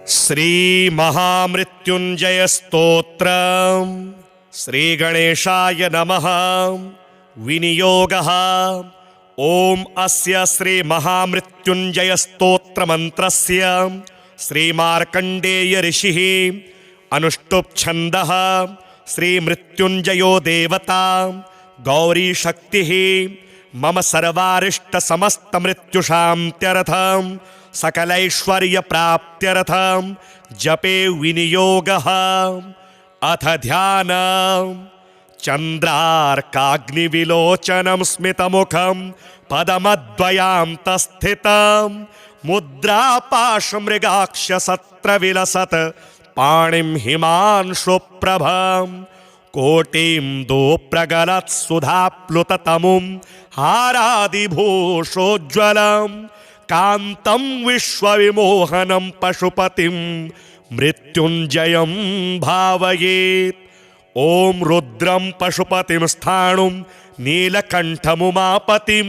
श्री महामृत्युंजय स्तोत्र। श्री गणेशाय नमः। विनियोगः। ओम अस्य श्री महामृत्युंजय स्तोत्र मंत्रस्य श्री मार्कंडेय ऋषिः अनुष्टुप् छन्दः श्री मृत्युंजयो देवता गौरी शक्तिः मम सर्वारिष्ट समस्त मृत्युशान्त्यर्थं सकलैश्वर्य प्राप्त्यर्थं जपे विनियोगः। अथ ध्यान। चंद्रार्काग्निविलोचनं स्मितमुखं पदमद्वयान्तस्थितं मुद्रापाशमृगाक्षसत्रविलसत् पाणिं हिमांशुप्रभं कोटिं दोप्रगलत्सुधाप्लुततमुं हारादिभूषोज्ज्वलं कान्तं विश्वविमोहनं पशुपतिं मृत्युञ्जयं भावयेत्। ओम रुद्रं पशुपतिं स्थाणुं नीलकण्ठमुमापतिं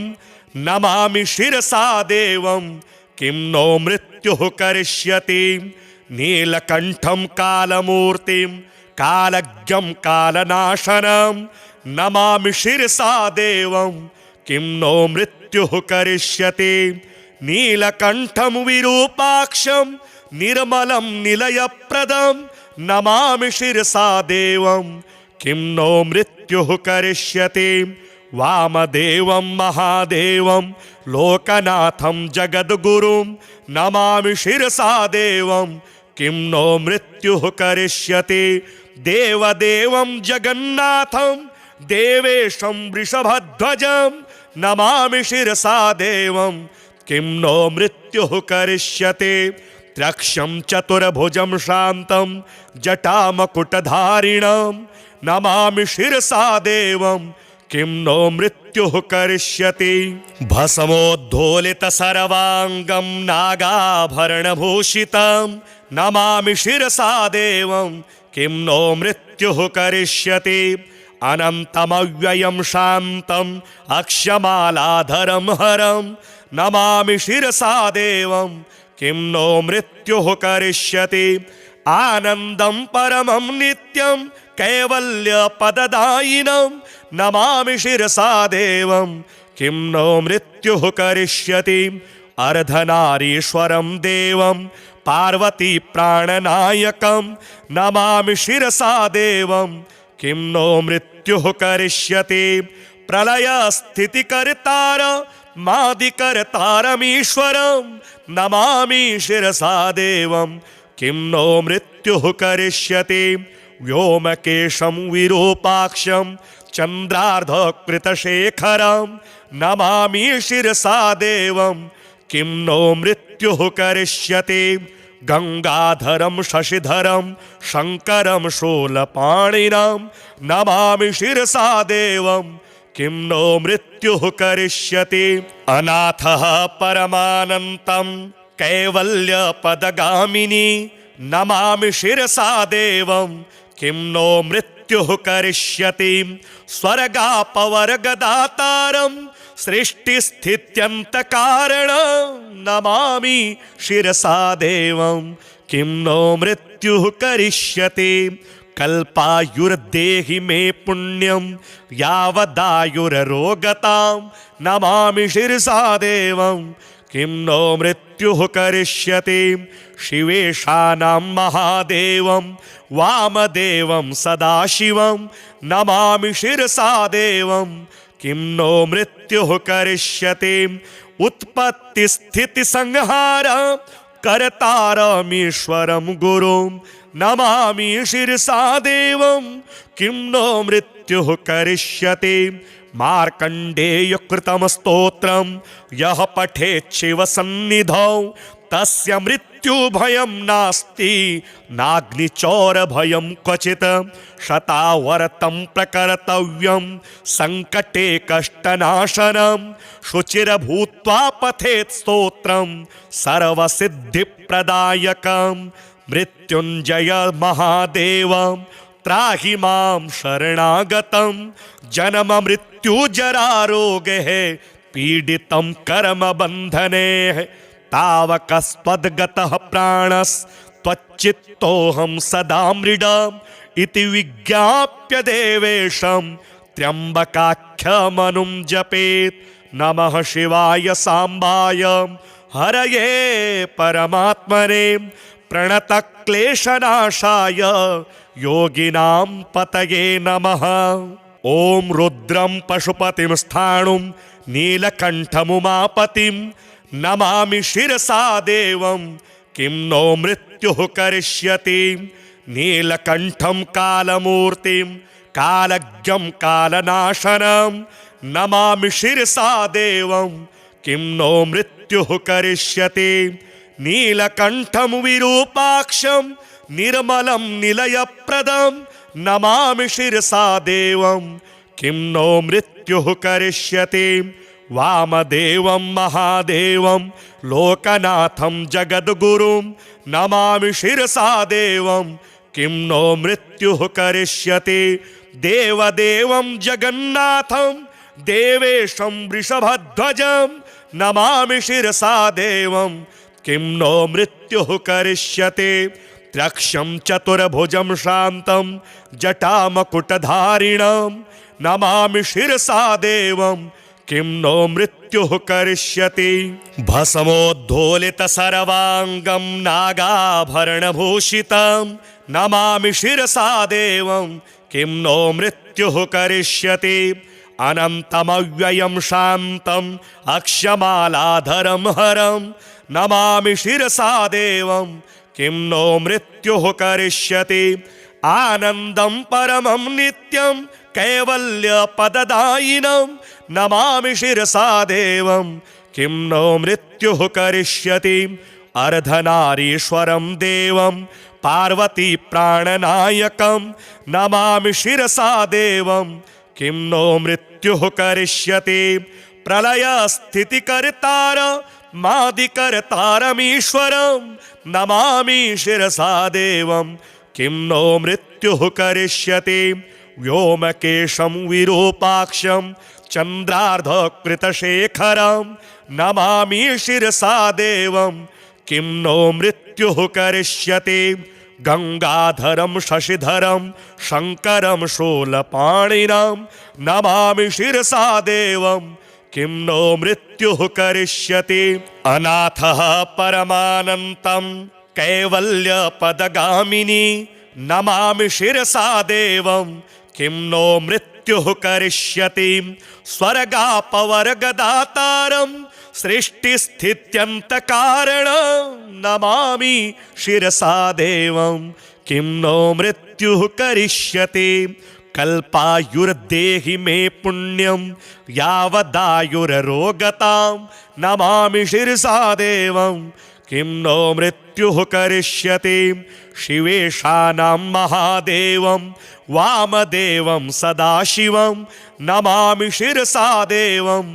नमामि शिरसा देवं किं नो मृत्युः करिष्यति। नीलकण्ठं कालमूर्तिं कालज्ञं कालनाशनं नमामि शिरसा देवं किं नो मृत्युः करिष्यति। नीलकण्ठं विरूपाक्षं निर्मलं निलयप्रदं नमामि शिरसा देवं किं नो मृत्युः करिष्यति। वामदेवं महादेवं लोकनाथं जगद्गुरुं नमामि शिरसा देवं किं नो मृत्युः करिष्यति। देवदेवं जगन्नाथं देवेशं वृषभध्वजं नमामि शिरसा देवं किं नो मृत्युः करिष्यति। त्रक्षं चतुर्भुजं शान्तं जटामकुटधारिणं नमामि शिरसा देवं किं नो मृत्युः करिष्यति। भस्मोद्धोलितसर्वाङ्गं नागाभरणभूषितं नमामि शिरसा देवं किं नो मृत्युः करिष्यति। अनन्तमव्ययं शान्तम् अक्षमालाधरं हरं नमामि शिरसा देवं किं नो मृत्युः करिष्यति। आनन्दं परमं नित्यं कैवल्यपददायिनं नमामि शिरसा देवं किं नो मृत्युः करिष्यति। अर्धनारीश्वरं देवं पार्वती प्राणनायकं नमामि शिरसा देवं किं नो मृत्युः करिष्यति। प्रलयस्थितिकर्तार मादिकर्तारमीश्वरं नमामि शिरसा देवं किं नो मृत्युः करिष्यति। व्योमकेशं विरूपाक्षं चन्द्रार्धकृतशेखरं नमामि शिरसा देवं किं नो मृत्युः करिष्यति। गंगाधरं शशिधरं शङ्करं शूलपाणिनं नमामि शिरसा देवं किं नो मृत्युः करिष्यति। अनाथः परमानन्तं कैवल्यपदगामिनी नमामि शिरसा देवं किं नो मृत्युः करिष्यति। स्वर्गापवर्गदातारं सृष्टिस्थित्यन्तकारणं नमामि शिरसा देवं किं नो मृत्युः करिष्यति। कल्पायुर्देहि मे पुण्यं यावदायुररोगतां नमामि शिरसा देवं किं नो मृत्युः करिष्यति। शिवेशानां महादेवं वामदेवं सदाशिवं नमामि शिरसा देवं किं नो मृत्युः करिष्यति। उत्पत्तिस्थितिसंहार कर्तारमीश्वरं गुरुं नमामि शिरसा देवं किं नो मृत्युः करिष्यति। मार्कण्डेयकृतं स्तोत्रं यः पठेत् शिवसन्निधौ तस्य मृत्युभयं नास्ति नाग्निचौरभयं क्वचित्। शतावर्तं प्रकर्तव्यं सङ्कटे कष्टनाशनं शुचिर्भूत्वा पठेत् स्तोत्रं सर्वसिद्धिप्रदायकं। मृत्युञ्जय महादेव त्राहि मां शरणागतं जन्म मृत्यु जरा रोगैः पीडितं कर्म बन्धने तावकस्त्वद्गतः प्राणस् त्वच्चित्तोऽहं सदा मृडाम् इति विज्ञाप्य देवेशं त्र्यम्बकाख्यमनुं जपेत्। नमः शिवाय सांबाय हरये परमात्मने प्रणतक्लेशनाशाय योगिनां पतये नमः। ॐ रुद्रं पशुपतिं स्थाणुं नीलकण्ठमुमापतिं नमामि शिरसा देवं किं नो मृत्युः करिष्यति। नीलकण्ठं कालमूर्तिं कालज्ञं कालनाशनं नमामि शिरसा देवं किं नो मृत्युः करिष्यति। नीलकण्ठं विरूपाक्षं निर्मलं निलयप्रदं नमामि शिरसा देवं किं नो मृत्युः करिष्यति। वामदेवं महादेवं लोकनाथं जगद्गुरुं नमामि शिरसा देवं किं नो मृत्युः करिष्यति। देवदेवं जगन्नाथं देवेशं वृषभध्वजं नमामि शिरसा देवं किं नो मृत्युः करिष्यति। त्र्यक्षं चतुर्भुजं शान्तं जटामकुटधारिणं नमामि शिरसा देवं किं नो मृत्युः करिष्यति। भस्मोद्धोलितसर्वाङ्गं नागाभरणभूषितं नमामि शिरसा देवं किं नो मृत्युः करिष्यति। अनन्तमव्ययं शान्तम् अक्षमालाधरं हरं नमामि शिरसा देवं किं नो मृत्युः करिष्यति। आनन्दं परमं नित्यं कैवल्यपददायिनं नमामि शिरसा देवं किं नो मृत्युः करिष्यति। अर्धनारीश्वरं देवं पार्वती प्राणनायकं नमामि शिरसा देवं किं नो मृत्युः करिष्यति। प्रलयस्थितिकर्तार मादिकर्तारमीश्वरं नमामि शिरसा देवं किं नो मृत्युः करिष्यति। व्योमकेशं विरूपाक्षं चन्द्रार्धकृतशेखरं नमामि शिरसा देवं किं नो मृत्युः करिष्यति। गंगाधरं शशिधरं शंकरं शूलपाणिनं नमामि शिरसा देवं किं नो मृत्युः करिष्यति। अनाथः परमानन्तं कैवल्यपदगामिनी नमामि शिरसा देवं किं नो मृत्युः करिष्यति। स्वर्गापवर्गदातारं सृष्टिस्थित्यन्तकारणं नमामि शिरसा देवं किं नो मृत्युः करिष्यति। कल्पायुर्देहि मे पुण्यं यावदायुररोगतां नमामि शिरसा देवं किं नो मृत्युः करिष्यति। शिवेशानां महादेवं वामदेवं सदाशिवं नमामि शिरसा देवं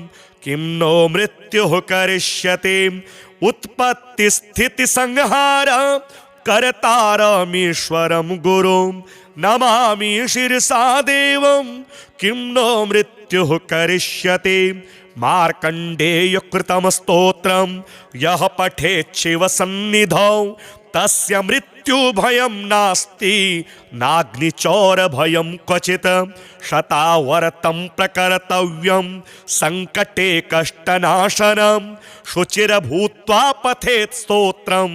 किं नो मृत्युः करिष्यति। उत्पत्तिस्थितिसंहार कर्तारमीश्वरं गुरुं नमामि शिरसा देवं किं नो मृत्युः करिष्यति। मार्कण्डेयकृतं स्तोत्रं यः पठेत् शिवसन्निधौ तस्य मृत्युभयं नास्ति नाग्निचौरभयं क्वचित्। शतावर्तं प्रकर्तव्यं संकटे कष्टनाशनं शुचिर्भूत्वा पठेत् स्तोत्रं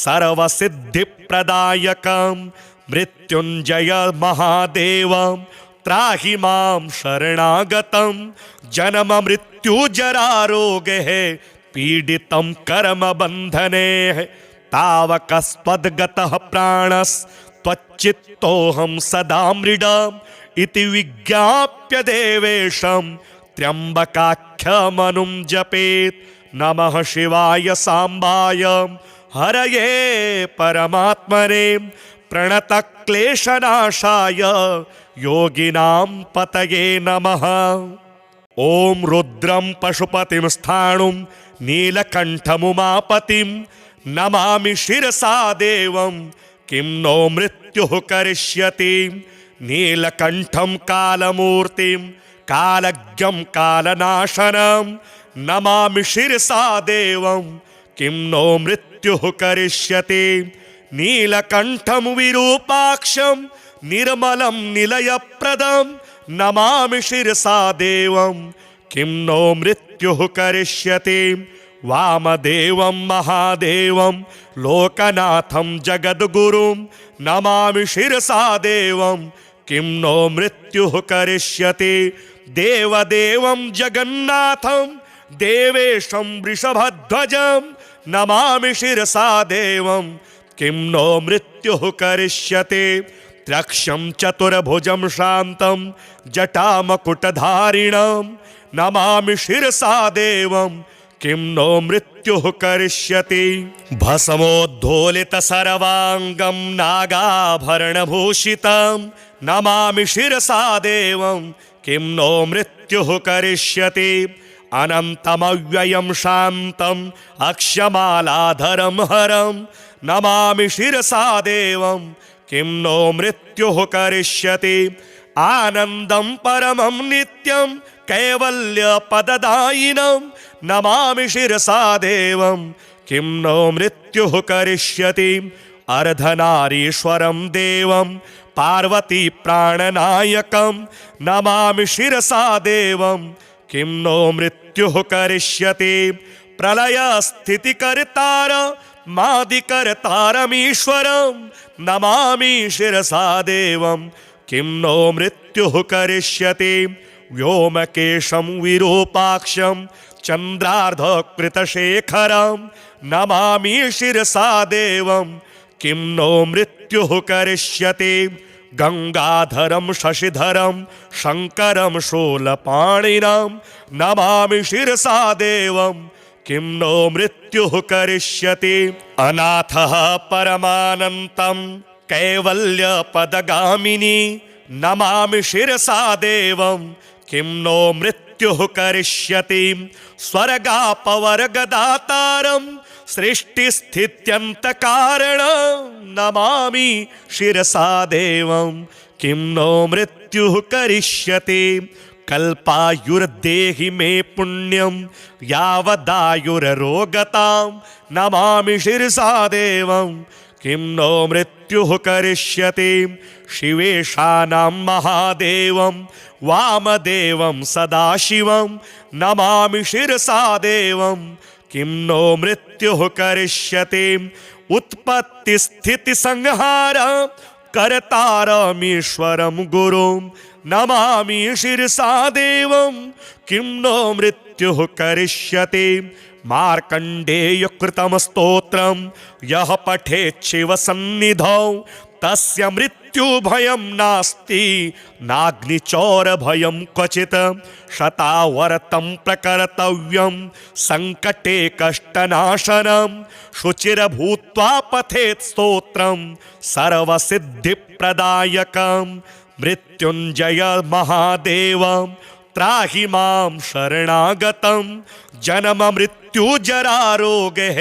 सर्वसिद्धिप्रदायकं। मृत्युञ्जय महादेव त्राहि मां शरणागतं जन्म मृत्युजरारोगैः पीडितं कर्मबन्धनैः। तावकस्त्वद्गतः प्राणस्त्वच्चित्तोऽहं सदा मृडाम् इति विज्ञाप्य देवेशं त्र्यम्बकाख्यमनुं जपेत्। नमः शिवाय सांबाय हरये परमात्मने प्रणतक्लेशनाशाय योगिनां पतये नमः। ॐ रुद्रं पशुपतिं स्थाणुं नीलकण्ठमुमापतिं नमामि शिरसा देवं किं नो मृत्युः करिष्यति। नीलकण्ठं कालमूर्तिं कालज्ञं कालनाशनं नमामि शिरसा देवं किं नो मृत्युः करिष्यति। नीलकण्ठं विरूपाक्षं निर्मलं निलयप्रदं नमामि शिरसा देवं किं नो मृत्युः करिष्यति। वामदेवं महादेवं लोकनाथं जगद्गुरुं नमामि शिरसा देवं किं नो मृत्युः करिष्यति। देवदेवं जगन्नाथं देवेशं वृषभध्वजं नमामि शिरसा देवं किं नो मृत्युः करिष्यति। त्र्यक्षं चतुर्भुजं शान्तं जटामकुटधारिणं नमामि शिरसा देवं किं नो मृत्युः करिष्यति। भस्मोद्धोलितसर्वाङ्गं नागाभरणभूषितं नमामि शिरसा देवं किं नो मृत्युः करिष्यति। अनन्तमव्ययं शान्तम् अक्षमालाधरं हरं नमामि शिरसा देवं किं नो मृत्युः करिष्यति। आनन्दं परमं नित्यं कैवल्यपददायिनं नमामि शिरसा देवं किं नो मृत्युः करिष्यति। अर्धनारीश्वरं देवं पार्वती प्राणनायकं नमामि शिरसा देवं किं नो मृत्युः करिष्यति। प्रलयस्थितिकर्तार मादिकर्तारमीश्वरं नमामि शिरसा देवं किं नो मृत्युः करिष्यति। व्योमकेशं विरूपाक्षं चन्द्रार्धकृतशेखरं नमामि शिरसा देवं किं नो मृत्युः करिष्यति। गंगाधरं शशिधरं शंकरं शूलपाणिनं नमामि शिरसा देवं किं नो मृत्युः करिष्यति। अनाथः परमानन्तं कैवल्यपदगामिनी नमामि शिरसा देवं किं नो मृत्युः करिष्यति। स्वर्गापवर्गदातारं सृष्टिस्थित्यन्तकारणं नमामि शिरसा देवं किं नो मृत्युः करिष्यति। कल्पायुर्देहि मे पुण्यं यावदायुररोगतां नमामि शिरसा देवं किं नो मृत्युः करिष्यति। शिवेशानां महादेवं वामदेवं सदाशिवं नमामि शिरसा देवं किं नो मृत्युः करिष्यति। उत्पत्तिस्थितिसंहार कर्तारमीश्वरं गुरुं नमामि शिरसा देवं किं नो मृत्युः करिष्यति। मार्कण्डेयकृतं स्तोत्रं यः पठेत् शिवसन्निधौ तस्य मृत्युभयं नास्ति नाग्निचौरभयं क्वचित्। शतावर्तं प्रकर्तव्यं संकटे कष्टनाशनं शुचिर्भूत्वा पठेत् स्तोत्रं सर्वसिद्धिप्रदायकं। मृत्युञ्जय महादेव त्राहि मां शरणागतं जन्म मृत्युजरारोगैः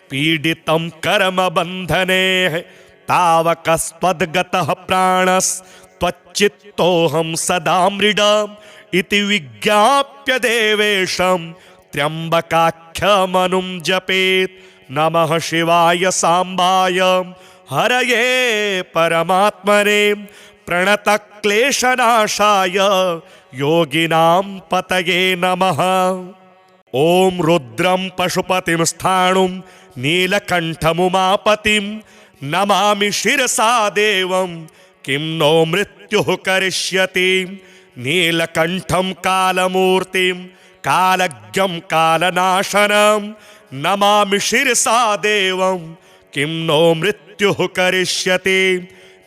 पीडितं कर्मबन्धने तावकस्त्वद्गतः प्राणस्त्वच्चित्तोऽहं सदा मृडम् इति विज्ञाप्य देवेशं त्र्यम्बकाख्यमनुं जपेत्। नमः शिवाय सांबाय हरये परमात्मने प्रणतक्लेशनाशाय योगिनां पतये नमः। ॐ रुद्रं पशुपतिं स्थाणुं नीलकण्ठमुमापतिं नमामि शिरसा देवं किं नो मृत्युः करिष्यति। नीलकण्ठं कालमूर्तिं कालज्ञं कालनाशनं नमामि शिरसा देवं किं नो मृत्युः करिष्यति।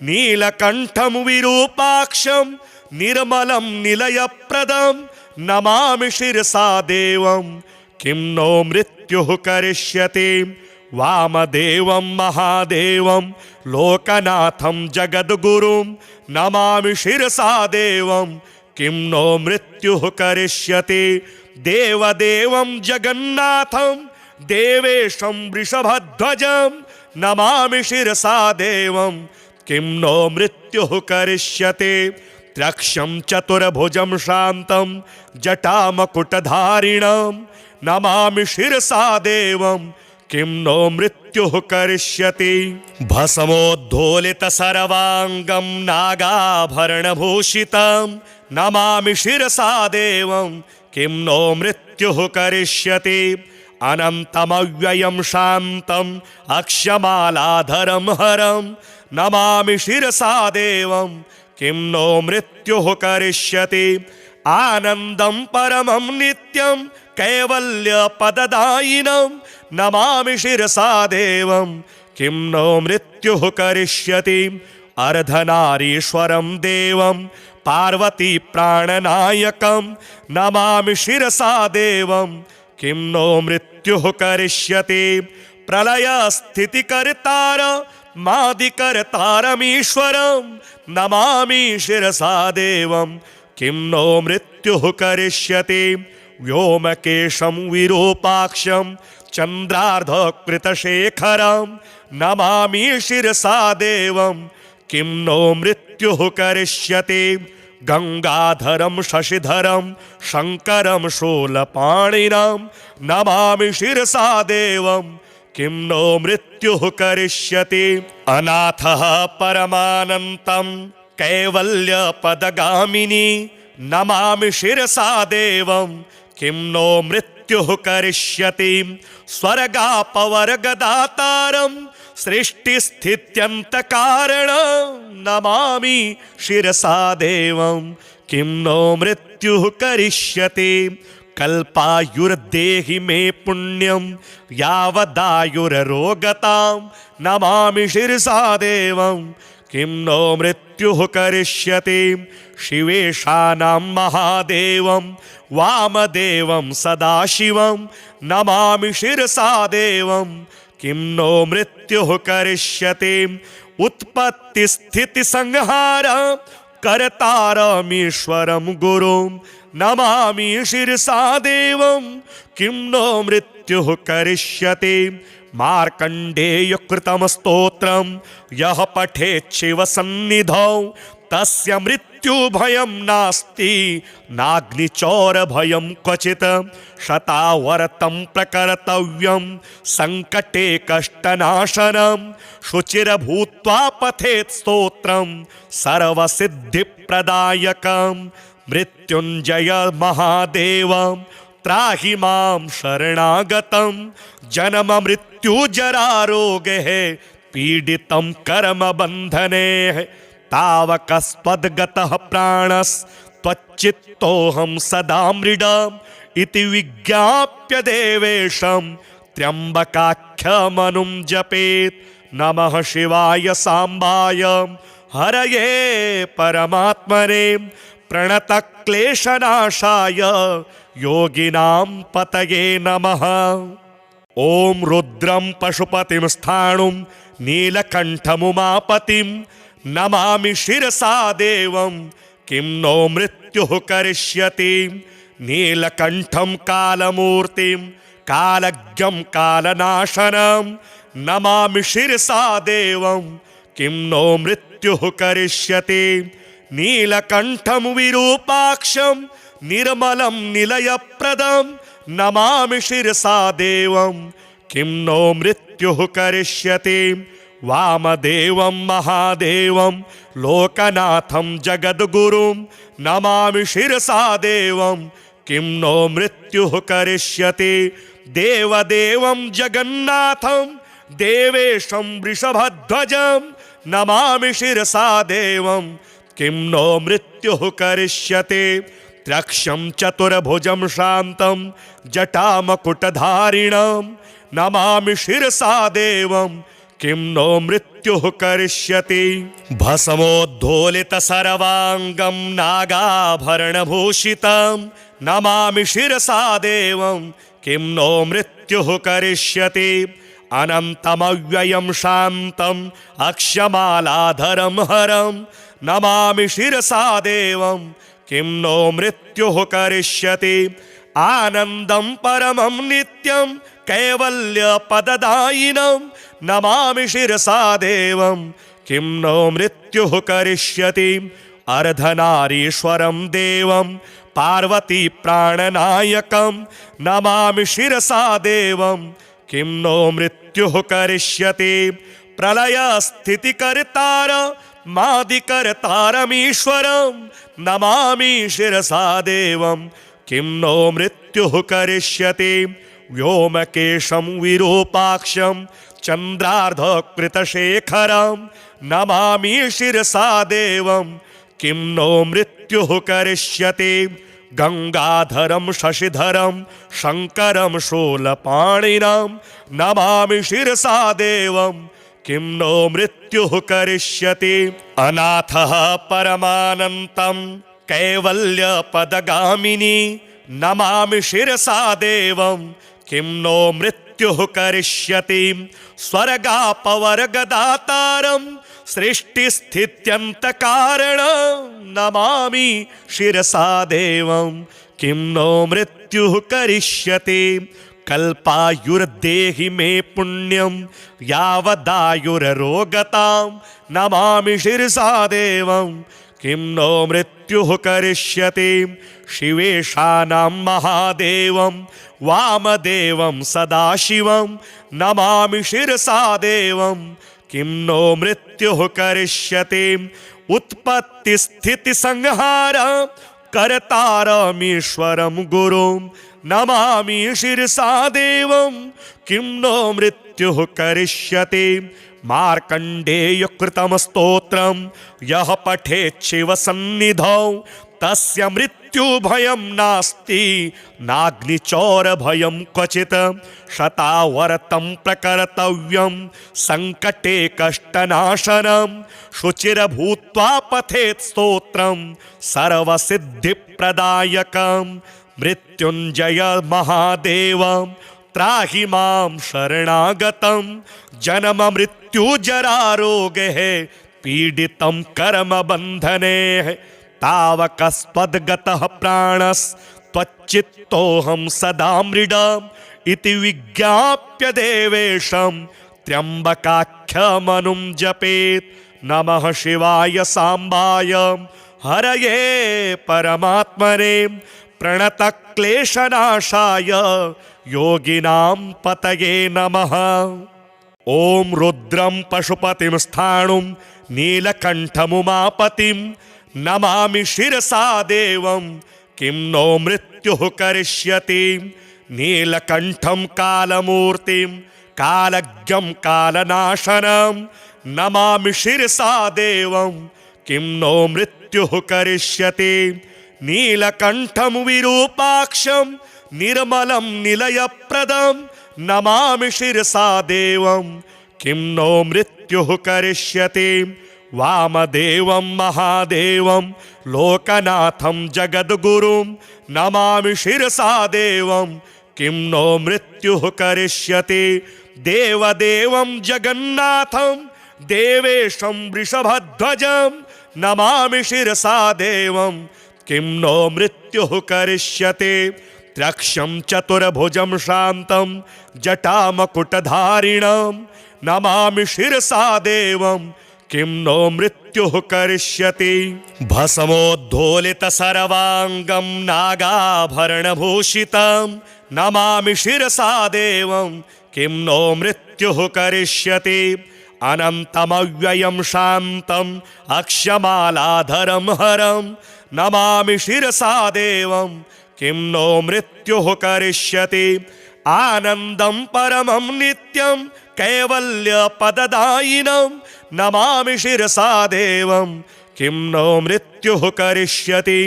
नीलकण्ठं विरूपाक्षं निर्मलं निलयप्रदं नमामि शिरसा देवं किं नो मृत्युः करिष्यति। वामदेवं महादेवं लोकनाथं जगद्गुरुं नमामि शिरसा देवं किं नो मृत्युः करिष्यति। देवदेवं जगन्नाथं देवेशं वृषभध्वजं नमामि शिरसा देवं किं नो मृत्युः करिष्यति। त्र्यक्षं चतुर्भुजं शान्तं जटामकुटधारिणं नमामि शिरसा देवं किं नो मृत्युः करिष्यति। भस्मोद्धोलित सर्वांगं नागाभरणभूषितं नमामि शिरसा देवं किं नो मृत्युः करिष्यति। अनन्तमव्ययं शान्तं अक्षमालाधरं हरं नमामि शिरसा देवं किं नो मृत्युः करिष्यति। आनन्दं परमं नित्यं कैवल्यपददायिनं नमामि शिरसा देवं किं नो मृत्युः करिष्यति। अर्धनारीश्वरं देवं पार्वती प्राणनायकं नमामि शिरसा देवं किं नो मृत्युः करिष्यति। प्रलय स्थितिकर्तार मादिकर्तारमीश्वरं नमामि शिरसा देवं किं नो मृत्युः करिष्यति। व्योमकेशं विरूपाक्षं चन्द्रार्धकृतशेखरं नमामि शिरसा देवं किं नो मृत्युः करिष्यति। गंगाधरं शशिधरं शंकरं शूलपाणिनं नमामि शिरसा देवं किं नो मृत्युः करिष्यति। अनाथः परमानन्तं कैवल्यपदगामिनी नमामि शिरसा देवं किं नो मृत्युः करिष्यति। स्वर्गापवर्गदातारं सृष्टिस्थित्यन्तकारणं नमामि शिरसा देवं किं नो मृत्युः करिष्यति। कल्पायुर्देहि मे पुण्यं यावदायुररोगतां नमामि शिरसा देवं किं नो मृत्युः करिष्यति। शिवेशानां महादेवं वामदेवं सदाशिवं नमामि शिरसा देवं किं नो मृत्युः करिष्यति। उत्पत्तिस्थितिसंहार कर्तारमीश्वरं गुरुं नमामि शिरसा देवं किं नो मृत्युः करिष्यति। मार्कण्डेयकृतं स्तोत्रं यः पठेत् शिवसन्निधौ तस्य मृत्युभयं नास्ति नाग्निचौरभयं क्वचित्। शतावर्तं प्रकर्तव्यं संकटे कष्टनाशनं शुचिर्भूत्वा पठेत् स्तोत्रं सर्वसिद्धिप्रदायकं। मृत्युञ्जय महादेव त्राहि मां शरणागतं जन्म मृत्युजरारोगैः पीडितं कर्मबन्धने तावकस्त्वद्गतः प्राणस्त्वच्चित्तोऽहं सदा मृडम् इति विज्ञाप्य देवेशं त्र्यम्बकाख्यमनुं जपेत्। नमः शिवाय सांबाय हरये परमात्मने प्रणतक्लेशनाशाय योगिनां पतये नमः। ॐ रुद्रं पशुपतिं स्थाणुं नीलकण्ठमुमापतिं नमामि शिरसा देवं किं नो मृत्युः करिष्यति। नीलकण्ठं कालमूर्तिं कालज्ञं कालनाशनं नमामि शिरसा देवं किं नो मृत्युः करिष्यति। नीलकण्ठं विरूपाक्षं निर्मलं निलयप्रदं नमामि शिरसा देवं किं नो मृत्युः करिष्यति। वामदेवं महादेवं लोकनाथं जगद्गुरुं नमामि शिरसा देवं किं नो मृत्युः करिष्यति। देवदेवं जगन्नाथं देवेशं वृषभध्वजं नमामि शिरसा देवं किं नो मृत्युः करिष्यति। त्र्यक्षं चतुर्भुजं शान्तं जटामकुटधारिणं नमामि शिरसा देवं किं नो मृत्युः करिष्यति। भस्मोद्धोलित सर्वांगं नागाभरणभूषितं नमामि शिरसा देवं किं नो मृत्युः करिष्यति। अनन्तमव्ययं शान्तं अक्षमालाधरं हरं नमामि शिरसा देवं किं नो मृत्युः करिष्यति। आनन्दं परमं नित्यं कैवल्यपददायिनं नमामि शिरसा देवं किं नो मृत्युः करिष्यति। अर्धनारीश्वरं देवं पार्वती प्राणनायकं नमामि शिरसा देवं किं नो मृत्युः करिष्यति प्रलयस्थितिकर्तारमादिकर्तारमीश्वरं नमामि शिरसा देवं किं नो मृत्युः करिष्यति व्योमकेशं विरूपाक्षं चन्द्रार्धकृतशेखरं नमामि शिरसा देवं किं नो मृत्युः करिष्यति गंगाधरं शशिधरं शंकरं शूलपाणिनं नमामि शिरसा देवं किं नो मृत्युः करिष्यति अनाथः परमानन्तं कैवल्यपदगामिनी नमामि शिरसा देवं किं नो मृत्युः करिष्यति स्वर्गापवर्गदातारं सृष्टिस्थित्यन्तकारणं नमामि शिरसा देवं किं नो मृत्युः करिष्यति कल्पायुर्देहि मे पुण्यं यावदायुररोगतां नमामि शिरसा देवं किं नो मृत्युः करिष्यति शिवेशानां महादेवं वामदेवं सदाशिवं नमामि शिरसा देवं किं नो मृत्युः करिष्यति उत्पत्तिस्थितिसंहार कर्तारमीश्वरं गुरुं नमामि शिरसा देवं किं नो मृत्युः करिष्यति मार्कण्डेयकृतं स्तोत्रं यः पठेत् शिवसन्निधौ तस्य मृत्युभयं नास्ति नाग्निचौरभयं क्वचित् शतावर्तं प्रकर्तव्यं संकटे कष्टनाशनं शुचिर्भूत्वा पठेत् स्तोत्रं सर्वसिद्धिप्रदायकं मृत्युञ्जय महादेव त्राहि मां शरणागतं जन्म मृत्यु जरारोगैः पीडितं कर्मबन्धनैः तावकस्त्वद्गतः प्राणस्त्वच्चित्तोऽहं सदा मृडम् इति विज्ञाप्य देवेशं त्र्यम्बकाख्यमनुं जपेत् नमः शिवाय साम्बाय हरये परमात्मने प्रणतक्लेशनाशाय योगिनां पतये नमः। ॐ रुद्रं पशुपतिं स्थाणुं नीलकण्ठमुमापतिं नमामि शिरसा देवं किं नो मृत्युः करिष्यति नीलकण्ठं कालमूर्तिं कालज्ञं कालनाशनं नमामि शिरसा देवं किं नो मृत्युः करिष्यति नीलकण्ठं विरूपाक्षं निर्मलं निलयप्रदं नमामि शिरसा देवं किं नो मृत्युः करिष्यति वामदेवं महादेवं लोकनाथं जगद्गुरुं नमामि शिरसा देवं किं नो मृत्युः करिष्यति देवदेवं जगन्नाथं देवेशं वृषभध्वजं नमामि शिरसा देवं किं नो मृत्युः करिष्यति त्र्यक्षं चतुर्भुजं शान्तं जटामकुटधारिणं नमामि शिरसा देवं किं नो मृत्युः करिष्यति भस्मोद्धोलितसर्वाङ्गं नागाभरणभूषितं नमामि शिरसा देवं किं नो मृत्युः करिष्यति अनन्तमव्ययं शान्तम् अक्षमालाधरं हरं नमामि शिरसा देवं किं नो मृत्युः करिष्यति आनन्दं परमं नित्यं कैवल्यपददायिनं नमामि शिरसा देवं किं नो मृत्युः करिष्यति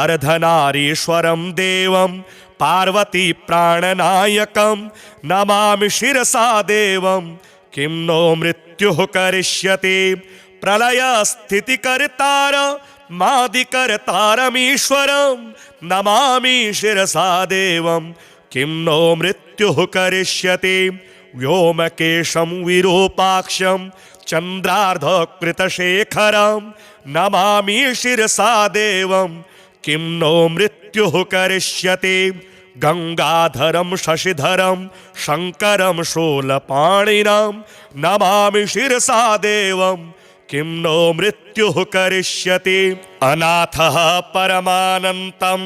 अर्धनारीश्वरं देवं पार्वती प्राणनायकं नमामि शिरसा देवं किं नो मृत्युः करिष्यति प्रलयस्थितिकर्तारमादिकर्तारमीश्वरं नमामि शिरसा देवं किं नो मृत्युः करिष्यति व्योमकेशं विरूपाक्षं चन्द्रार्धकृतशेखरं नमामि शिरसा देवं किं नो मृत्युः करिष्यति गंगाधरं शशिधरं शंकरं शूलपाणिनं नमामि शिरसा देवं किं नो मृत्युः करिष्यति अनाथः परमानन्तं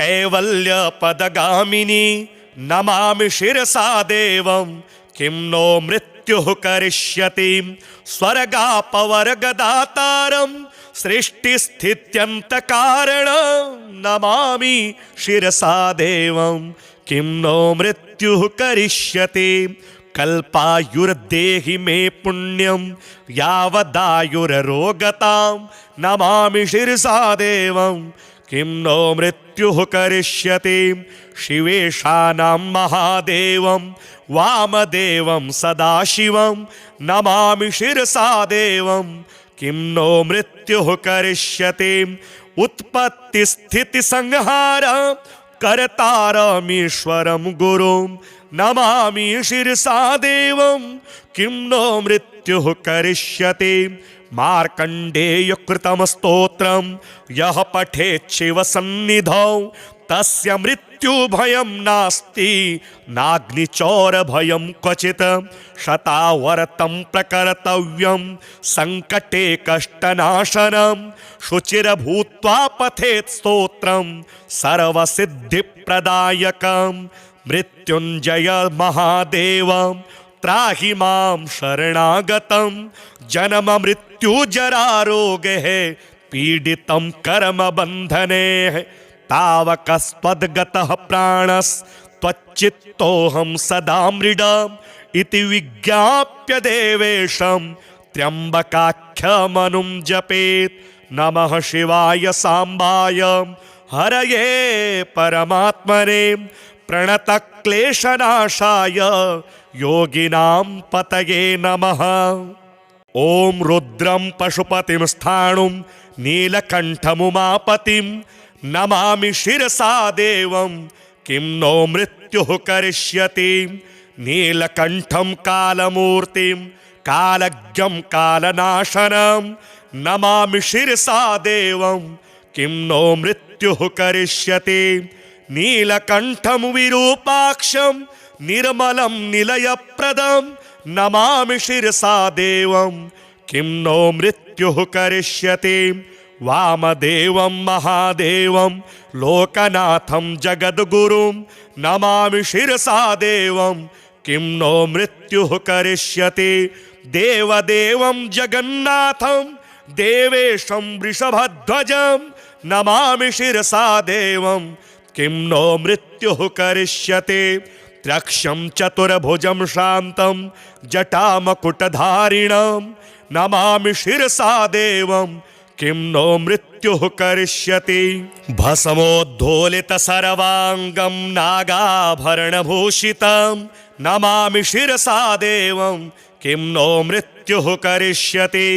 कैवल्यपदगामिनी नमामि शिरसा देवं किं नो मृत्युः करिष्यति स्वर्गापवर्गदातारं सृष्टिस्थित्यन्तकारणं नमामि शिरसा देवं किं नो मृत्युः करिष्यति कल्पायुर्देहि मे पुण्यं यावदायुररोगतां नमामि शिरसा देवं किं नो मृत्युः करिष्यति शिवेशानां महादेवं वामदेवं सदाशिवं नमामि शिरसा देवं किं नो मृत्युः करिष्यति उत्पत्तिस्थितिसंहार कर्तारमीश्वरं गुरुं नमामि शिरसा देवं किं नो मृत्युः करिष्यति मार्कण्डेयकृतं स्तोत्रं यः पठेत् शिवसन्निधौ तस्य मृत्युभयं नास्ति नाग्निचौरभयं क्वचित् शतावर्तं प्रकर्तव्यं सङ्कटे कष्टनाशनं शुचिर्भूत्वा पठेत् स्तोत्रं सर्वसिद्धिप्रदायकं मृत्युञ्जय महादेव त्राहि मां शरणागतं जन्म मृत्यु जरारोगैः पीडितं कर्मबन्धने तावकस्त्वद्गतः प्राणस्त्वच्चित्तोऽहं सदा मृडम् इति विज्ञाप्य देवेशं त्र्यम्बकाख्यमनुं जपेत् नमः शिवाय साम्बाय हरये परमात्मने प्रणतक्लेशनाशाय योगिनां पतये नमः। ॐ रुद्रं पशुपतिं स्थाणुं नीलकण्ठमुमापतिं नमामि शिरसा देवं किं नो मृत्युः करिष्यति नीलकण्ठं कालमूर्तिं कालज्ञं कालनाशनं नमामि शिरसा देवं किं नो मृत्युः करिष्यति नीलकण्ठं विरूपाक्षं निर्मलं निलयप्रदं नमामि शिरसा देवं किं नो मृत्युः करिष्यति वामदेवं महादेवं लोकनाथं जगद्गुरुं नमामि शिरसा देवं किं नो मृत्युः करिष्यति देवदेवं जगन्नाथं देवेशं वृषभध्वजं नमामि शिरसा देवं किं नो मृत्युः करिष्यति त्र्यक्षं चतुर्भुजं शान्तं जटामकुटधारिणं नमामि शिरसा देवं किं नो मृत्युः करिष्यति भस्मोद्धोलितसर्वाङ्गं नागाभरणभूषितं नमामि शिरसा देवं किं नो मृत्युः करिष्यति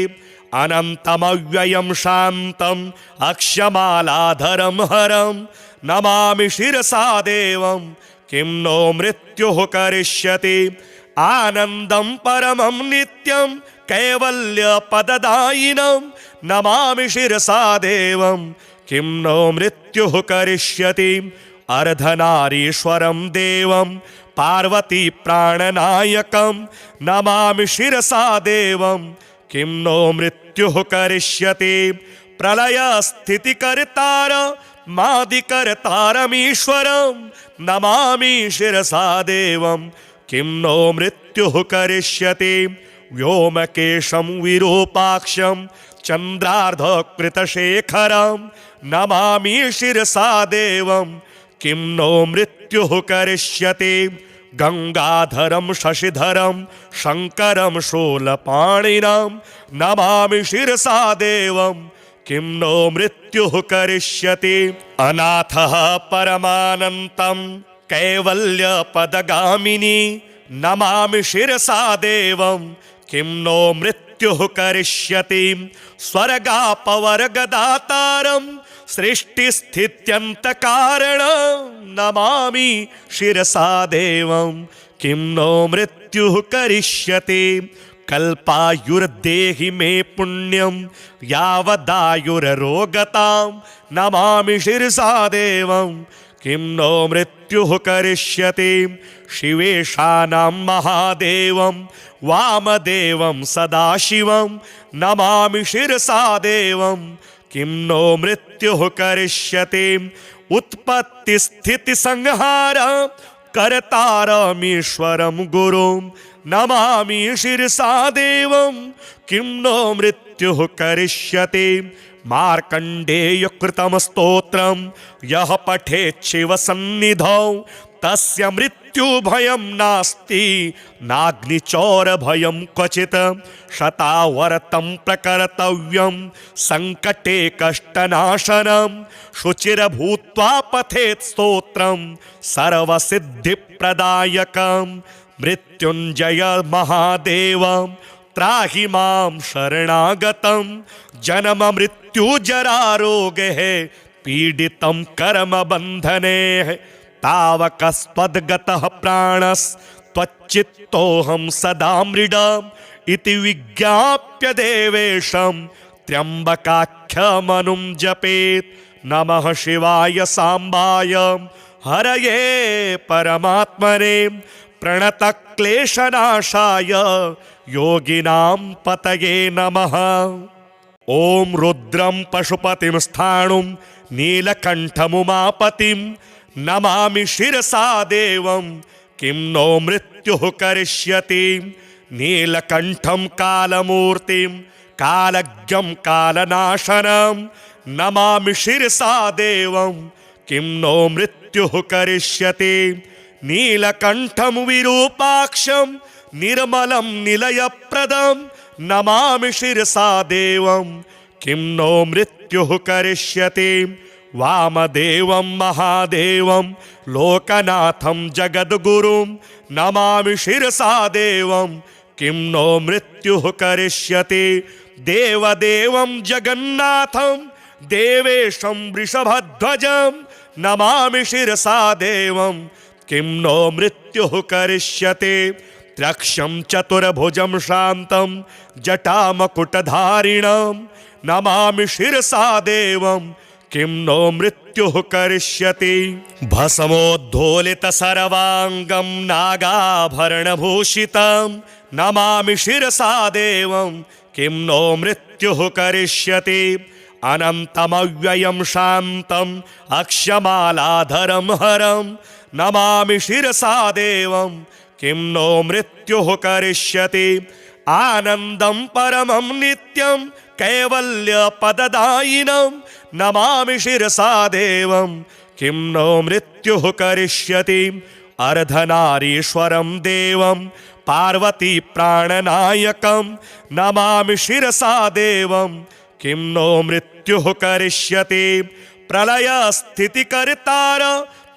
अनन्तमव्ययं शान्तम् अक्षमालाधरं हरं नमामि शिरसा देवं किं नो मृत्युः करिष्यति आनन्दं परमं नित्यं कैवल्यपददायिनं नमामि शिरसा देवं किं नो मृत्युः करिष्यति अर्धनारीश्वरं देवं पार्वती प्राणनायकं नमामि शिरसा देवं किं नो मृत्युः करिष्यति प्रलयस्थितिकर्तार मादिकर्तारमीश्वरं नमामि शिरसा देवं किं नो मृत्युः करिष्यति व्योमकेशं विरूपाक्षं चन्द्रार्धकृतशेखरं नमामि शिरसा देवं किं नो मृत्युः करिष्यति गंगाधरं शशिधरं शंकरं शूलपाणिनं नमामि शिरसा देवं किं नो मृत्युः करिष्यति अनाथः परमानन्तं कैवल्यपदगामिनी नमामि शिरसा देवं किं नो मृत्युः करिष्यति स्वर्गापवर्गदातारं सृष्टिस्थित्यन्तकारणं नमामि शिरसा देवं किं नो मृत्युः करिष्यति कल्पायुर्देहि मे पुण्यं यावदायुररोगतां नमामि शिरसा देवं किं नो मृत्युः करिष्यति शिवेशानां महादेवं वामदेवं सदाशिवं नमामि शिरसा देवं किं नो मृत्युः करिष्यति उत्पत्तिस्थितिसंहार कर्तारमीश्वरं गुरुं नमामि शिरसा देवं किं नो मृत्युः करिष्यति। मार्कण्डेय कृतं स्तोत्रं यः पठेत् शिवसन्निधौ तस्य मृत्युभयं नास्ति नाग्निचौरभयं क्वचित्। शतावर्तं प्रकर्तव्यं संकटे कष्टनाशनं शुचिर्भूत्वा पठेत् स्तोत्रं सर्वसिद्धिप्रदायकं। मृत्युञ्जय महादेव त्राहि मां शरणागतं जन्म मृत्यु जरा रोगैः पीडितं कर्मबन्धनैः। तावकस्त्वद्गतः प्राणस्त्वच्चित्तोऽहं सदा मृडम् इति विज्ञाप्य देवेशं त्र्यम्बकाख्यमनुं जपेत्। नमः शिवाय साम्बाय हरये परमात्मने प्रणतक्लेशनाशाय योगिनां पतये नमः। ॐ रुद्रं पशुपतिं स्थाणुं नीलकण्ठमुमापतिं नमामि शिरसा देवं किं नो मृत्युः करिष्यति। नीलकण्ठं कालमूर्तिं कालज्ञं कालनाशनं नमामि शिरसा देवं किं नो मृत्युः करिष्यति। नीलकण्ठं विरूपाक्षं निर्मलं निलयप्रदं नमामि शिरसा देवं किं नो मृत्युः करिष्यति। वामदेवं महादेवं लोकनाथं जगद्गुरुं नमामि शिरसा देवं किं नो मृत्युः करिष्यति। देवदेवं जगन्नाथं देवेशं वृषभध्वजं नमामि शिरसा देवं किं नो मृत्युः करिष्यति। त्र्यक्षं चतुर्भुजं शान्तं जटामकुटधारिणं नमामि शिरसा देवं किं नो मृत्युः करिष्यति। भस्मोद्धोलितसर्वाङ्गं नागाभरणभूषितं नमामि शिरसा देवं किं नो मृत्युः करिष्यति। अनन्तमव्ययं शान्तम् अक्षमालाधरं हरं नमामि शिरसा देवं किं नो मृत्युः करिष्यति। आनन्दं परमं नित्यं कैवल्यपददायिनं नमामि शिरसा देवं किं नो मृत्युः करिष्यति। अर्धनारीश्वरं देवं पार्वती प्राणनायकं नमामि शिरसा देवं किं नो मृत्युः करिष्यति। प्रलयस्थितिकर्तार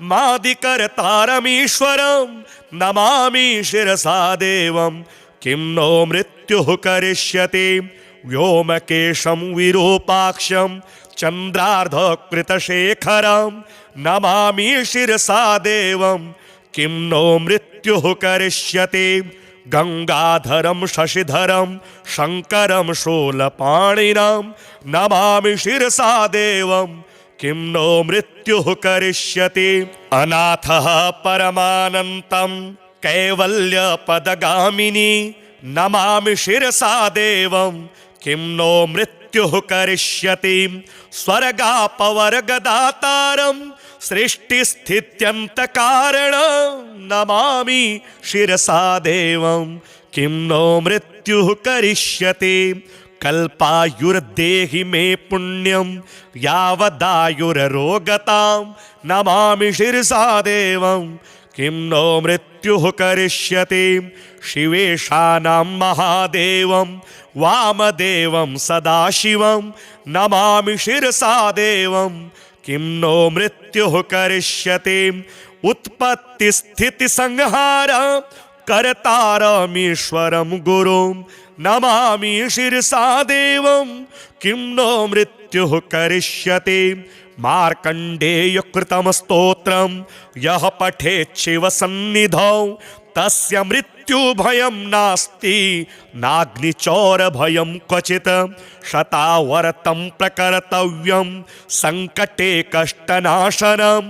मादिकर्तारमीश्वरं नमामि शिरसा देवं किं नो मृत्युः करिष्यति। व्योमकेशं विरूपाक्षं चन्द्रार्धकृतशेखरं नमामि शिरसा देवं किं नो मृत्युः करिष्यति। गंगाधरं शशिधरं शंकरं शूलपाणिनं नमामि शिरसा देवं किं नो मृत्युः करिष्यति। अनाथः परमानन्तं कैवल्यपदगामिनी नमामि शिरसा देवं किं नो मृत्युः करिष्यति। स्वर्गापवर्गदातारं सृष्टिस्थित्यन्तकारणं नमामि शिरसा देवं किं नो मृत्युः करिष्यति। कल्पायुर्देहि मे पुण्यं यावदायुररोगतां नमामि शिरसा देवं किं नो मृत्युः करिष्यति। शिवेशानां महादेवं वामदेवं सदाशिवं नमामि शिरसा देवं किं नो मृत्युः करिष्यति। उत्पत्तिस्थितिसंहार कर्तारमीश्वरं गुरुं नमामि शिरसा देवं किं नो मृत्युः करिष्यति। मार्कण्डेय कृतं स्तोत्रं यः पठेत् शिवसन्निधौ तस्य मृत्युभयं नास्ति नाग्निचौरभयं क्वचित्। शतावर्तं प्रकर्तव्यं संकटे कष्टनाशनं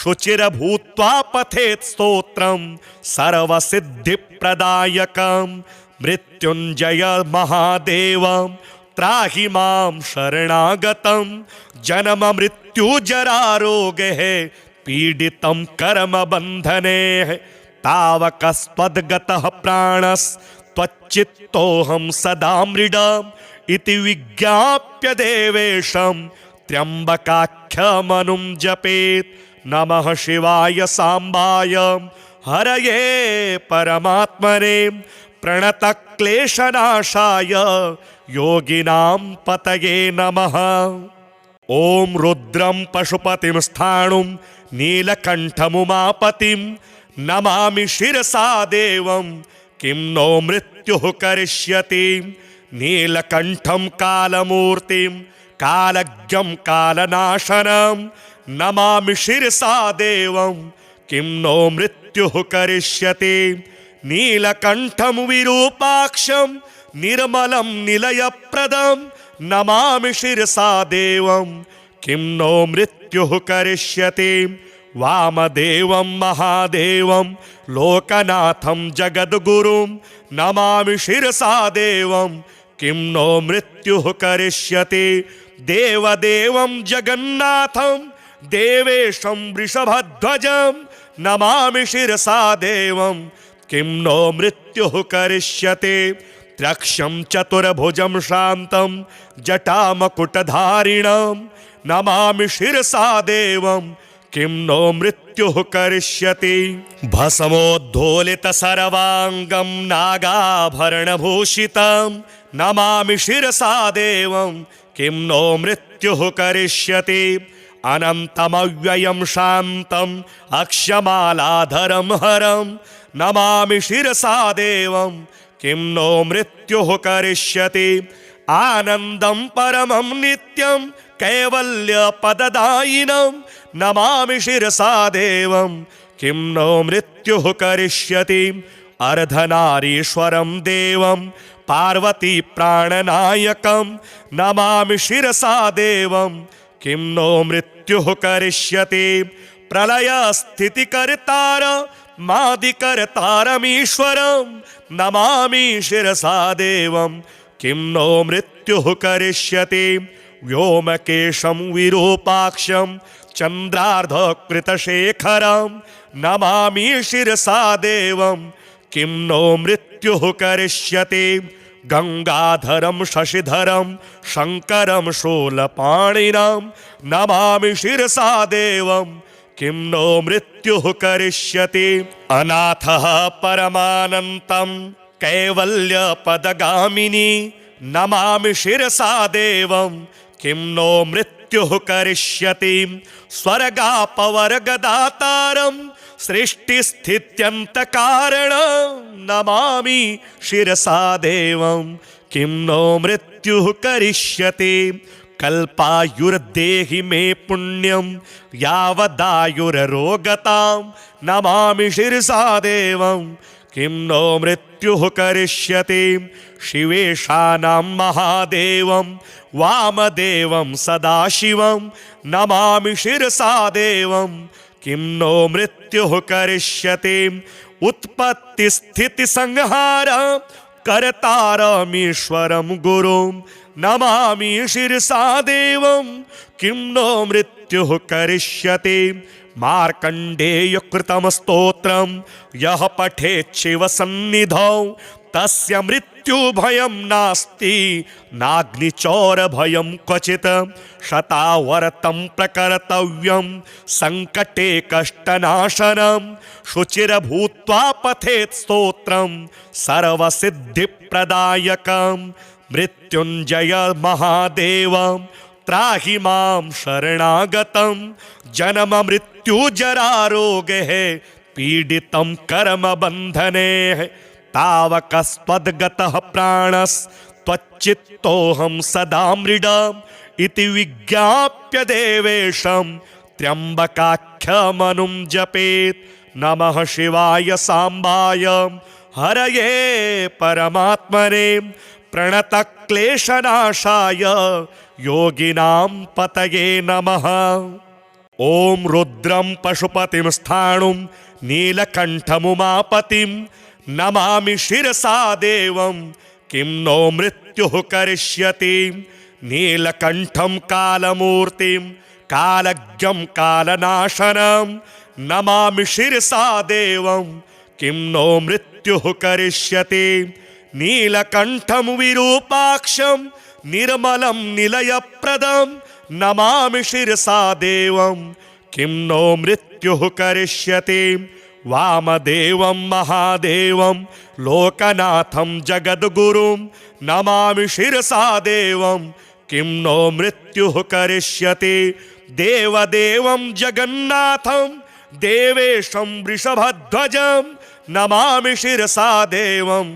शुचिर्भूत्वा पठेत् स्तोत्रं सर्वसिद्धिप्रदायकं। मृत्युञ्जय महादेव त्राहि मां शरणागतं जन्म मृत्यु जरा रोगैः पीडितं कर्मबन्धनेः तावकस्त्वद्गतः प्राणस्त्वच्चित्तोऽहं सदा मृडम् इति विज्ञाप्य देवेशं त्र्यम्बकाख्यमनुं जपेत्। नमः शिवाय सांबाय हरये परमात्मने प्रणतक्लेशनाशाय योगिनां पतये नमः। ॐ रुद्रं पशुपतिं स्थाणुं नीलकण्ठमुमापतिं नमामि शिरसा देवं किं नो मृत्युः करिष्यति। नीलकण्ठं कालमूर्तिं कालज्ञं कालनाशनं नमामि शिरसा देवं किं नो मृत्युः करिष्यति। नीलकण्ठं विरूपाक्षं निर्मलं निलयप्रदं नमामि शिरसा देवं किं नो मृत्युः करिष्यति। वामदेवं महादेवं लोकनाथं जगद्गुरुं नमामि शिरसा देवं किं नो मृत्युः करिष्यति। देवदेवं जगन्नाथं देवेशं वृषभध्वजं नमामि शिरसा देवं किं नो मृत्युः करिष्यति। त्र्यक्षं चतुर्भुजं शान्तं जटामकुटधारिणं नमामि शिरसा देवं किं नो मृत्युः करिष्यति। भस्मोद्धोलितसर्वाङ्गं नागाभरणभूषितं नमामि शिरसा देवं किं नो मृत्युः करिष्यति। अनन्तमव्ययं शान्तम् अक्षमालाधरं हरं नमामि शिरसा देवं किं नो मृत्युः करिष्यति। आनन्दं परमं नित्यं कैवल्यपददायिनं नमामि शिरसा देवं किं नो मृत्युः करिष्यति। अर्धनारीश्वरं देवं पार्वती प्राणनायकं नमामि शिरसा देवं किं नो मृत्युः करिष्यति। प्रलयस्थितिकर्तार मादिकर्तारमीश्वरं नमामि शिरसा देवं किं नो मृत्युः करिष्यति। व्योमकेशं विरूपाक्षं चन्द्रार्धकृतशेखरं नमामि शिरसा देवं किं नो मृत्युः करिष्यति। गंगाधरं शशिधरं शंकरं शूलपाणिनं नमामि शिरसा देवं किं नो मृत्युः करिष्यति। अनाथः परमानन्तं कैवल्यपदगामिनी नमामि शिरसा देवं किं नो मृत्युः करिष्यति। स्वर्गापवर्गदातारं सृष्टिस्थित्यन्तकारणं नमामि शिरसा देवं किं नो मृत्युः करिष्यति। कल्पायुर्देहि मे पुण्यं यावदायुररोगतां नमामि शिरसा देवं किं नो मृत्युः करिष्यति। शिवेशानां महादेवं वामदेवं सदाशिवं नमामि शिरसा देवं किं नो मृत्युः करिष्यति। उत्पत्तिस्थितिसंहार कर्तारमीश्वरं गुरुं नमामि शिरसा देवं किं नो मृत्युः करिष्यति। मार्कण्डेयकृतं स्तोत्रं यः पठेत् शिवसन्निधौ तस्य मृत्युभयं नास्ति नाग्निचौरभयं क्वचित्। शतावर्तं प्रकर्तव्यं सङ्कटे कष्टनाशनं शुचिर्भूत्वा पठेत् स्तोत्रं सर्वसिद्धिप्रदायकं। मृत्युञ्जय महादेव त्राहि मां शरणागतं जन्म मृत्युजरारोगैः पीडितं कर्मबन्धनेः तावकस्त्वद्गतः प्राणस्त्वच्चित्तोऽहं सदा मृडम् इति विज्ञाप्य देवेशं त्र्यम्बकाख्यमनुं जपेत्। नमः शिवाय सांबाय हरये परमात्मने प्रणतक्लेशनाशाय योगिनां पतये नमः। ॐ रुद्रं पशुपतिं स्थाणुं नीलकण्ठमुमापतिं नमामि शिरसा देवं किं नो मृत्युः करिष्यति। नीलकण्ठं कालमूर्तिं कालज्ञं कालनाशनं नमामि शिरसा देवं किं नो मृत्युः करिष्यति नीलकण्ठं विरूपाक्षं निर्मलं निलयप्रदं नमामि शिरसा देवं किं नो मृत्युः करिष्यति वामदेवं महादेवं लोकनाथं जगद्गुरुं नमामि शिरसा देवं किं नो मृत्युः करिष्यति देवदेवं जगन्नाथं देवेशं वृषभध्वजं नमामि शिरसा देवं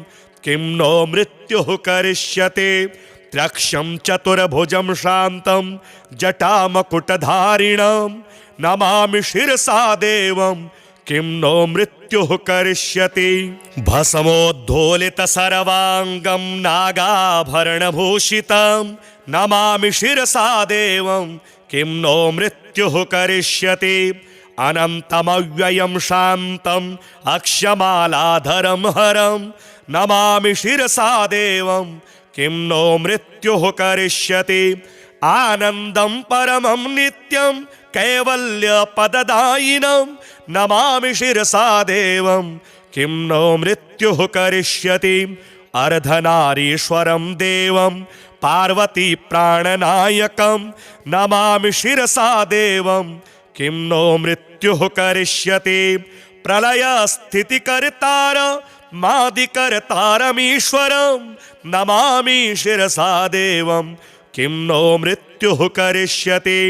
किं नो मृत्युः करिष्यति त्र्यक्षं चतुर्भुजं शान्तं जटामकुटधारिणं नमामि शिरसा देवं किं नो मृत्युः करिष्यति भस्मोद्धोलितसर्वाङ्गं नागाभरणभूषितं नमामि शिरसा देवं किं नो मृत्युः करिष्यति अनन्तमव्ययं शान्तम् अक्षमालाधरं हरं नमामि शिरसा देवं किं नो मृत्युः करिष्यति आनन्दं परमं नित्यं कैवल्यपददायिनं नमामि शिरसा देवं किं नो मृत्युः करिष्यति अर्धनारीश्वरं देवं पार्वती प्राणनायकं नमामि शिरसा देवं किं नो मृत्युः करिष्यति प्रलयस्थितिकर्तार मादिकर्तारमीश्वरं नमामि शिरसा देवं किं नो मृत्युः करिष्यति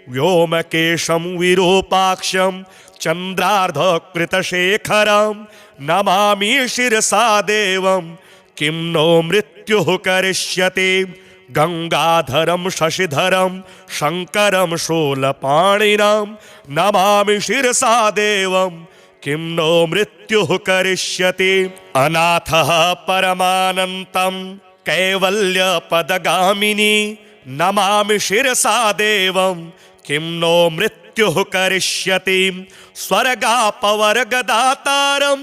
व्योमकेशं विरूपाक्षं चन्द्रार्धकृतशेखरं नमामि शिरसा देवं किं नो मृत्युः करिष्यति गंगाधरं शशिधरं शंकरं शूलपाणिनं नमामि शिरसा देवं किं नो मृत्युः करिष्यति अनाथः परमानन्तं कैवल्यपदगामिनी नमामि शिरसा देवं किं नो मृत्युः करिष्यति स्वर्गापवर्गदातारं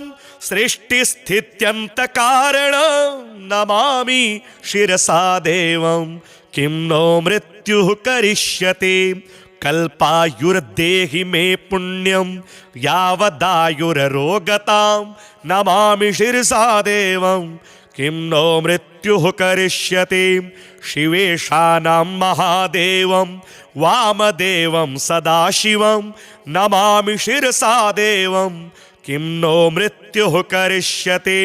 सृष्टिस्थित्यन्तकारणं नमामि शिरसा देवं किं नो मृत्युः करिष्यति कल्पायुर्देहि मे पुण्यं यावदायुररोगतां नमामि शिरसा देवं किं नो मृत्युः करिष्यति शिवेशानां महादेवं वामदेवं सदाशिवं नमामि शिरसा देवं किं नो मृत्युः करिष्यति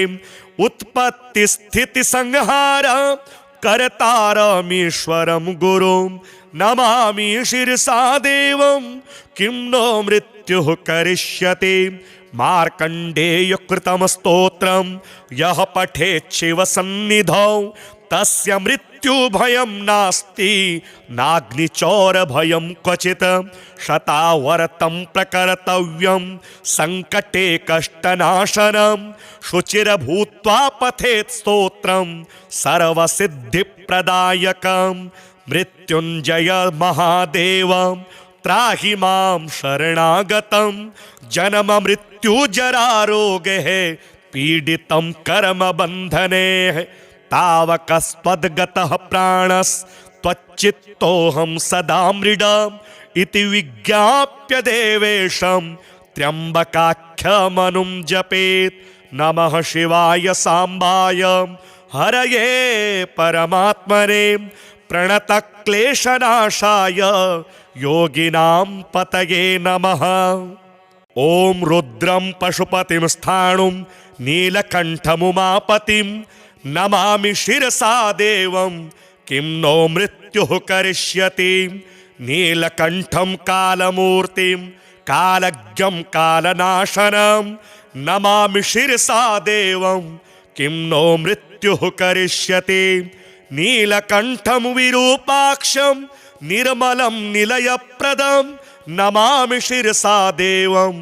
उत्पत्तिस्थितिसंहार कर्तारमीश्वरं गुरुं नमामि शिरसा देवं किं नो मृत्युः करिष्यति मार्कण्डेयकृतं स्तोत्रं यः पठेत् शिवसन्निधौ तस्य मृत्युभयं नास्ति नाग्निचौरभयं क्वचित् शतावर्तं प्रकर्तव्यं संकटे कष्टनाशनं शुचिर्भूत्वा पठेत् स्तोत्रं सर्वसिद्धिप्रदायकं मृत्युञ्जय महादेव त्राहि मां शरणागतं जन्म मृत्यु जरारोगैः पीडितं कर्मबन्धनैः तावकस्त्वद्गतः प्राणस्त्वच्चित्तोऽहं सदा मृडम् इति विज्ञाप्य देवेशं त्र्यम्बकाख्यमनुं जपेत् नमः शिवाय साम्बाय हरये परमात्मने प्रणतक्लेशनाशाय योगिनां पतये नमः। ॐ रुद्रं पशुपतिं स्थाणुं नीलकण्ठमुमापतिं नमामि शिरसा देवं किं नो मृत्युः करिष्यति नीलकण्ठं कालमूर्तिं कालज्ञं कालनाशनं नमामि शिरसा देवं किं नो मृत्युः करिष्यति नीलकण्ठं विरूपाक्षं निर्मलं निलयप्रदं नमामि शिरसा देवं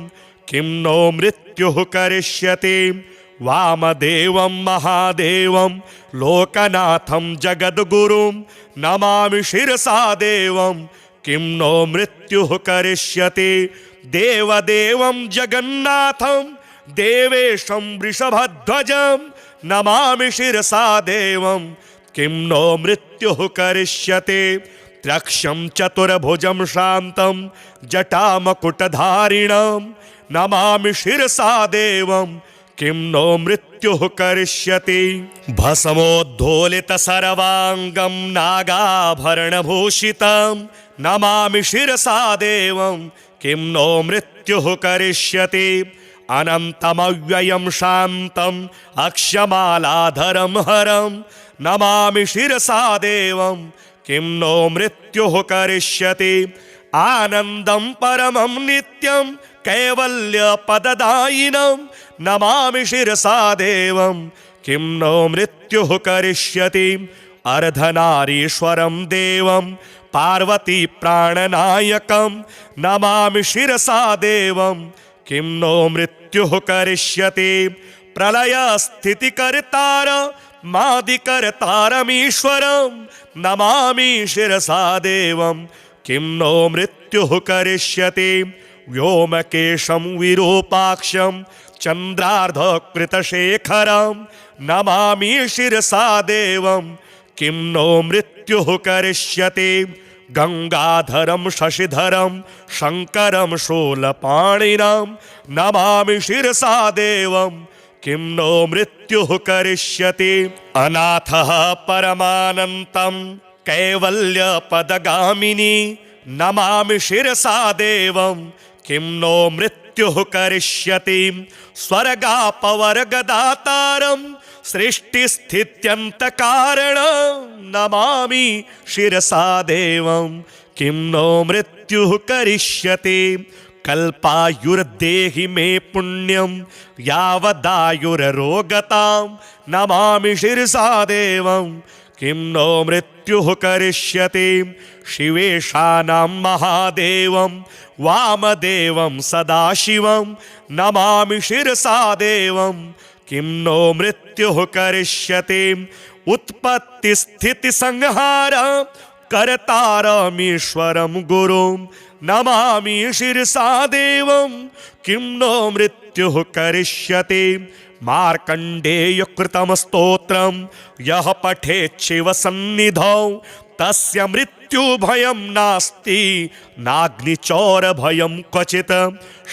किं नो मृत्युः करिष्यति वामदेवं महादेवं लोकनाथं जगद्गुरुं नमामि शिरसा देवं किं नो मृत्युः करिष्यति देवदेवं जगन्नाथं देवेशं वृषभध्वजं नमामि शिरसा देवं किं नो मृत्युः करिष्यति त्र्यक्षं चतुर्भुजं शान्तं जटामकुटधारिणं नमामि शिरसा देवं किं नो मृत्युः करिष्यति। भस्मोद्धोलितसर्वाङ्गं नागाभरणभूषितं नमामि शिरसा देवं किं नो मृत्युः करिष्यति। अनन्तमव्ययं शान्तम् अक्षमालाधरं हरं नमामि शिरसा देवं किं नो मृत्युः करिष्यति। आनन्दं परमं नित्यं कैवल्यपददायिनं नमामि शिरसा देवं किं नो मृत्युः करिष्यति। अर्धनारीश्वरं देवं पार्वती प्राणनायकं नमामि शिरसा देवं किं नो मृत्युः करिष्यति। प्रलय स्थितिकर्तार मादिकर्तारमीश्वरं नमामि शिरसा देवं किं नो मृत्युः करिष्यति। व्योमकेशं विरूपाक्षं चन्द्रार्धकृतशेखरं नमामि शिरसा देवं किं नो मृत्युः करिष्यति। गंगाधरं शशिधरं शंकरं शूलपाणिनं नमामि शिरसा देवं किं नो मृत्युः करिष्यति। अनाथः परमानन्तं कैवल्यपदगामिनी नमामि शिरसा देवं किं नो मृत्युः करिष्यति। स्वर्गापवर्गदातारं सृष्टिस्थित्यन्तकारणं नमामि शिरसा देवं किं नो मृत्युः करिष्यति। कल्पायुर्देहि मे पुण्यं यावदायुररोगतां नमामि शिरसा देवं किं नो मृत्युः करिष्यति। शिवेशानां महादेवं वामदेवं सदाशिवं नमामि शिरसा देवं किं नो मृत्युः करिष्यति। उत्पत्तिस्थितिसंहार कर्तारमीश्वरं गुरुं नमामि शिरसा देवं किं नो मृत्युः करिष्यति। मार्कण्डेयकृतं स्तोत्रं यः पठेत् शिवसन्निधौ तस्य मृत्युभयं नास्ति नाग्निचौरभयं क्वचित्।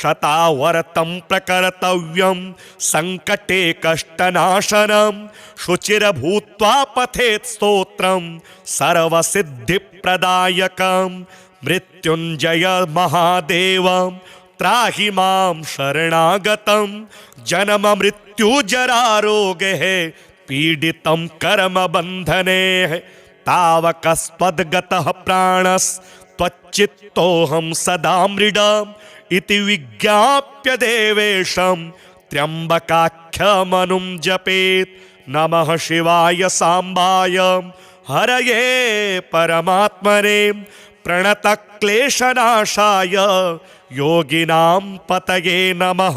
शतावर्तं प्रकर्तव्यं संकटे कष्टनाशनं शुचिर्भूत्वा पठेत् स्तोत्रं सर्वसिद्धिप्रदायकं। मृत्युञ्जय महादेव त्राहि मां शरणागतं जन्म मृत्युजरारोगैः पीडितं कर्मबन्धनैः। तावकस्त्वद्गतः प्राणस्त्वच्चित्तोऽहं सदा मृडम् इति विज्ञाप्य देवेशं त्र्यम्बकाख्यमनुं जपेत्। नमः शिवाय साम्बाय हरये परमात्मने प्रणतक्लेशनाशाय योगिनां पतये नमः।